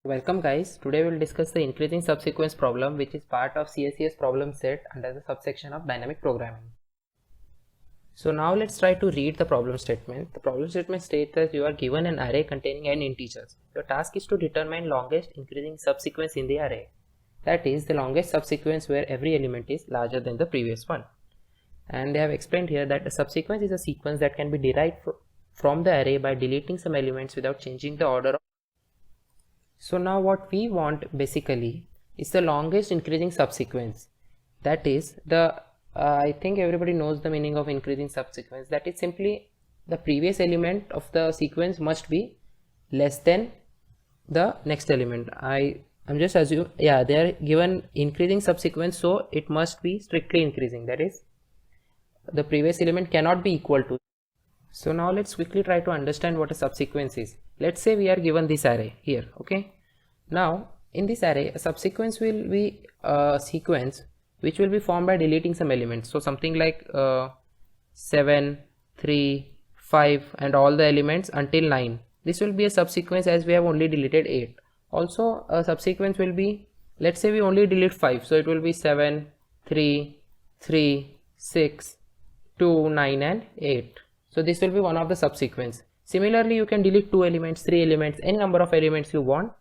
Welcome guys, today we will discuss the increasing subsequence problem which is part of CSCS problem set under the subsection of dynamic programming. So now let's try to read the problem statement. The problem statement states that you are given an array containing n integers. Your task is to determine longest increasing subsequence in the array. That is the longest subsequence where every element is larger than the previous one. And they have explained here that a subsequence is a sequence that can be derived from the array by deleting some elements without changing the order. So now what we want basically is the longest increasing subsequence. That is the I think everybody knows the meaning of increasing subsequence. That is simply the previous element of the sequence must be less than the next element. I'm just assuming, yeah, they are given increasing subsequence, so it must be strictly increasing. That is, the previous element cannot be equal to. So now let's quickly try to understand what a subsequence is. Let's say we are given this array here, okay? Now in this array a subsequence will be a sequence which will be formed by deleting some elements. So something like 7, 3, 5 and all the elements until 9. This will be a subsequence as we have only deleted 8. Also a subsequence will be, let's say we only delete 5, so it will be 7, 3, 3, 6, 2, 9 and 8. So this will be one of the subsequence. Similarly, you can delete 2 elements, 3 elements, any number of elements you want.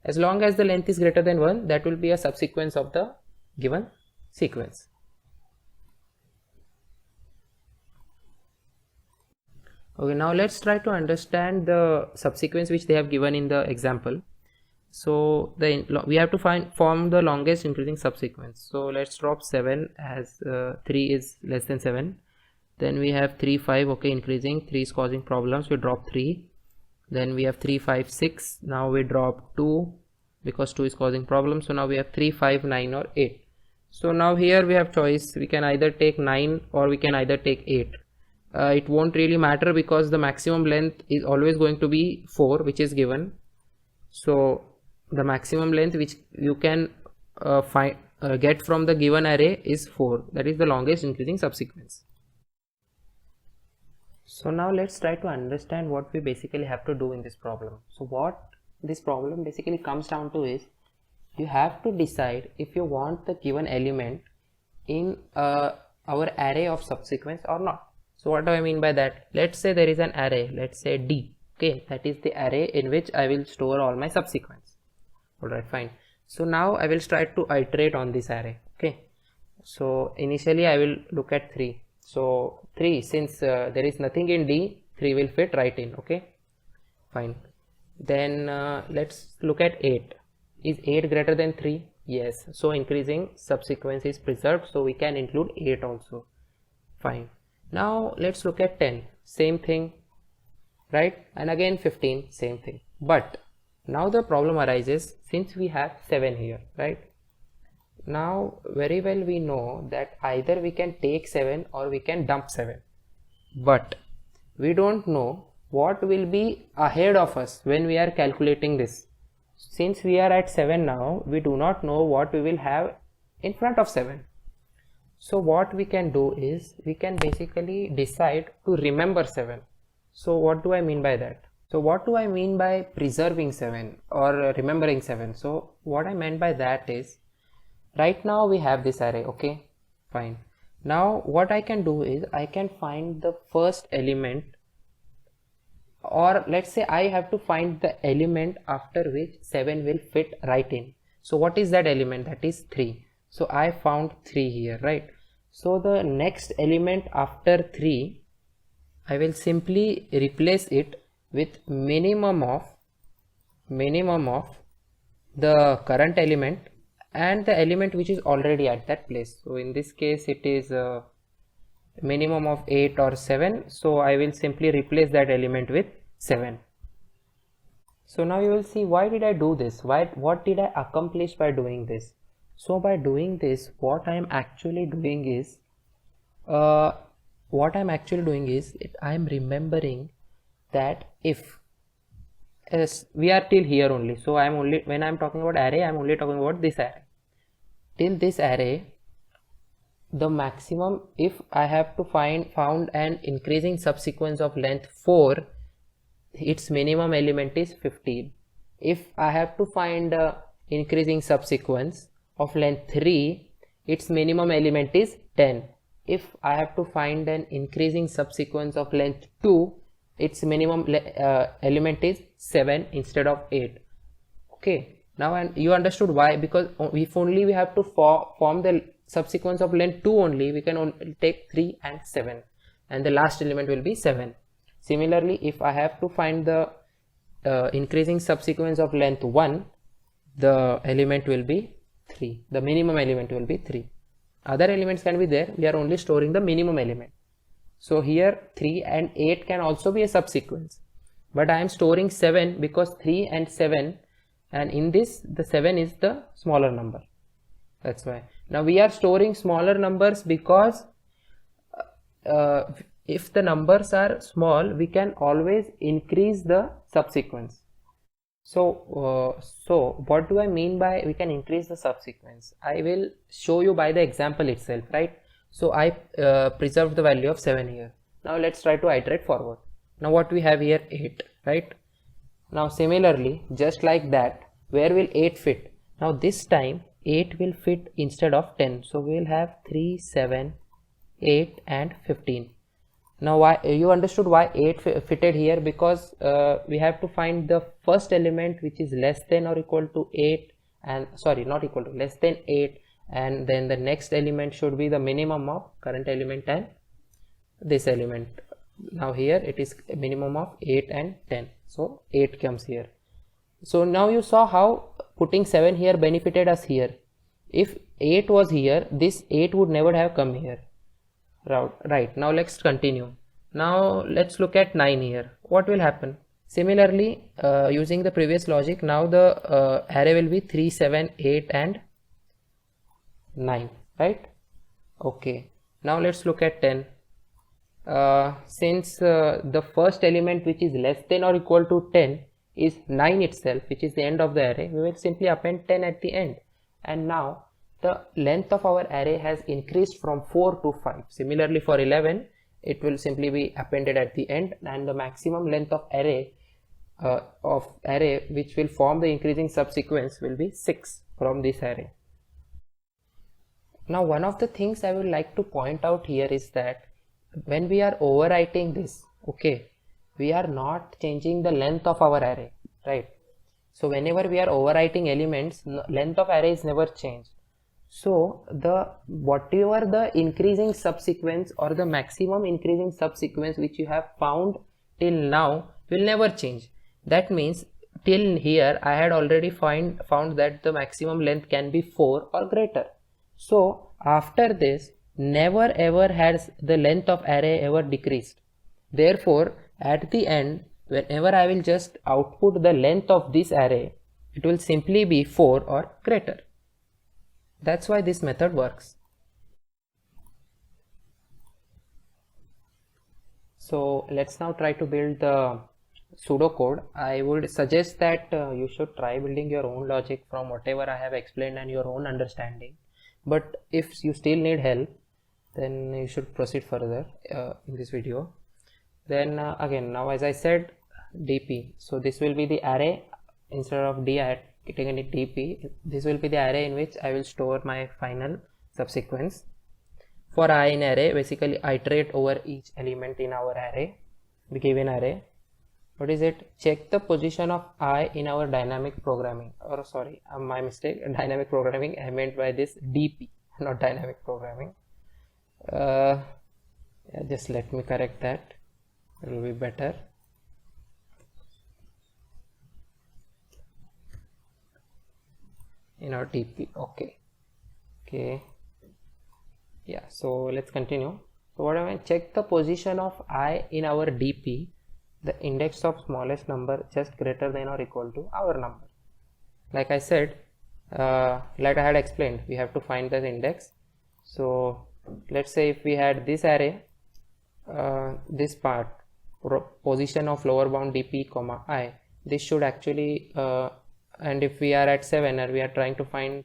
As long as the length is greater than 1, that will be a subsequence of the given sequence. Okay, now let's try to understand the subsequence which they have given in the example. So we have to form the longest increasing subsequence. So let's drop 7 as 3 is less than 7. Then we have 3, 5, okay, increasing, 3 is causing problems, we drop 3. Then we have 3, 5, 6, now we drop 2 because 2 is causing problems. So now we have 3, 5, 9 or 8. So now here we have choice, we can either take 9 or we can either take 8. It won't really matter because the maximum length is always going to be 4, which is given. So the maximum length which you can get from the given array is 4. That is the longest increasing subsequence. So now let's try to understand what we basically have to do in this problem. So what this problem basically comes down to is you have to decide if you want the given element in our array of subsequence or not. So what do I mean by that? Let's say there is an array, let's say D, okay, that is the array in which I will store all my subsequence. Alright, fine. So now I will try to iterate on this array, okay. So initially I will look at 3. So 3, since there is nothing in D, 3 will fit right in, okay, fine. Then let's look at 8. Is 8 greater than 3? Yes, so increasing subsequence is preserved, so we can include 8 also, fine. Now let's look at 10, same thing, right, and again 15, same thing. But now the problem arises since we have 7 here, right. Now very well we know that either we can take 7 or we can dump 7, but we don't know what will be ahead of us when we are calculating this. Since we are at 7 now, we do not know what we will have in front of 7. So what we can do is we can basically decide to remember 7. So what do I mean by that? So what do I mean by preserving 7 or remembering 7? So what I meant by that is, right now we have this array, okay, fine. Now what I can do is I can find the first element, or let's say I have to find the element after which 7 will fit right in. So what is that element? That is 3. So I found 3 here, right? So the next element after 3, I will simply replace it with minimum of the current element and the element which is already at that place. So in this case it is a minimum of 8 or 7, so I will simply replace that element with 7. So now you will see, why did I do this? What did I accomplish by doing this? So by doing this, what I am actually doing is I am remembering that if we are till here only, so I am only, when I am talking about array, I am only talking about this array. Till this array, the maximum, if I have to found an increasing subsequence of length 4, its minimum element is 15. if I have to find a increasing subsequence of length 3, its minimum element is 10. If I have to find an increasing subsequence of length 2, its minimum element is 7 instead of 8. Okay, now and you understood why, because if only we have to form the subsequence of length 2 only, we can only take 3 and 7, and the last element will be 7. Similarly, if I have to find the increasing subsequence of length 1, the element will be 3, the minimum element will be 3. Other elements can be there, we are only storing the minimum element. So here 3 and 8 can also be a subsequence, but I am storing 7 because 3 and 7, and in this the 7 is the smaller number. That's why now we are storing smaller numbers, because if the numbers are small, we can always increase the subsequence. So what do I mean by we can increase the subsequence? I will show you by the example itself, right? So I preserved the value of 7 here. Now let's try to iterate forward. Now what we have here, 8, right? Now similarly, just like that, where will 8 fit? Now this time 8 will fit instead of 10. So we will have 3, 7, 8 and 15. Now why you understood why 8 fitted here, because we have to find the first element which is less than or equal to 8, and sorry, not equal to, less than 8, and then the next element should be the minimum of current element and this element. Now here it is a minimum of 8 and 10, so 8 comes here. So now you saw how putting 7 here benefited us here. If 8 was here, this 8 would never have come here. Right, now let's continue. Now let's look at 9 here. What will happen? Similarly, using the previous logic, now the array will be 3, 7, 8 and 9, right? Okay, now let's look at 10. Since the first element which is less than or equal to 10 is 9 itself, which is the end of the array, we will simply append 10 at the end, and now the length of our array has increased from 4 to 5. Similarly, for 11, it will simply be appended at the end, and the maximum length of array which will form the increasing subsequence will be 6 from this array. Now one of the things I would like to point out here is that when we are overwriting this, okay, we are not changing the length of our array, right? So whenever we are overwriting elements, length of array is never changed. So whatever the increasing subsequence or the maximum increasing subsequence which you have found till now will never change. That means till here I had already found that the maximum length can be 4 or greater. So after this, never ever has the length of array ever decreased. Therefore, at the end, whenever I will just output the length of this array, it will simply be 4 or greater. That's why this method works. So let's now try to build the pseudocode. I would suggest that you should try building your own logic from whatever I have explained and your own understanding. But if you still need help, then you should proceed further in this video. Then again, now as I said, dp. So this will be the array. Instead of d, I had taken it dp. This will be the array in which I will store my final subsequence. For I in array, basically iterate over each element in our array, the given array. What is it? Check the position of I in our dynamic programming. Or sorry, my mistake. Dynamic programming, I meant by this dp, not dynamic programming. Yeah, just let me correct that. It will be better. In our dp. Okay. Yeah, so let's continue. So what I mean, check the position of I in our dp, the index of smallest number just greater than or equal to our number. Like I said, like I had explained, we have to find the index. So let's say if we had this array, this part, position of lower bound dp comma I, this should actually and if we are at 7 and we are trying to find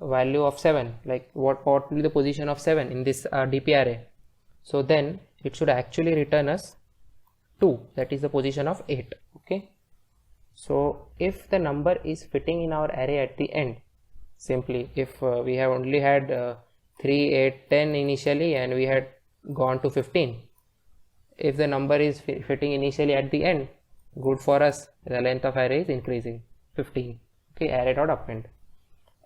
value of 7, like what will be the position of 7 in this dp array, so then it should actually return us 2, that is the position of 8. Okay, So if the number is fitting in our array at the end, simply if we have only had 3, 8, 10 initially and we had gone to 15, if the number is fitting initially at the end, good for us, the length of array is increasing 15. Okay, array dot append.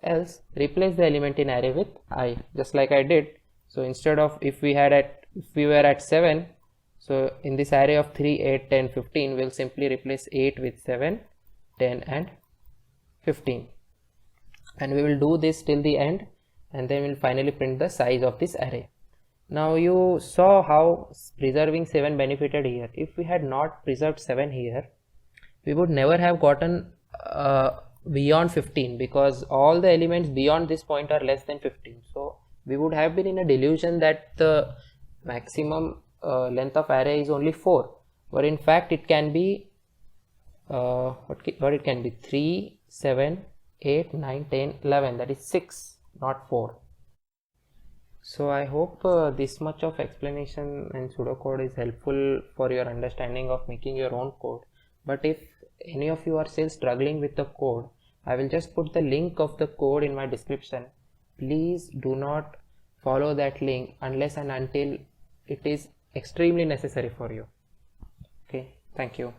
Else replace the element in array with I, just like I did. So instead of if we were at 7, so in this array of 3, 8, 10, 15, we'll simply replace 8 with 7, 10 and 15, and we will do this till the end, and then we'll finally print the size of this array. Now you saw how preserving 7 benefited here. If we had not preserved 7 here, we would never have gotten beyond 15, because all the elements beyond this point are less than 15. So we would have been in a delusion that the maximum length of array is only 4, but in fact it can be what it can be 3, 7, 8, 9, 10, 11, that is 6, not 4. So I hope this much of explanation and pseudocode is helpful for your understanding of making your own code. But if any of you are still struggling with the code, I will just put the link of the code in my description. Please do not follow that link unless and until it is extremely necessary for you. Okay, thank you.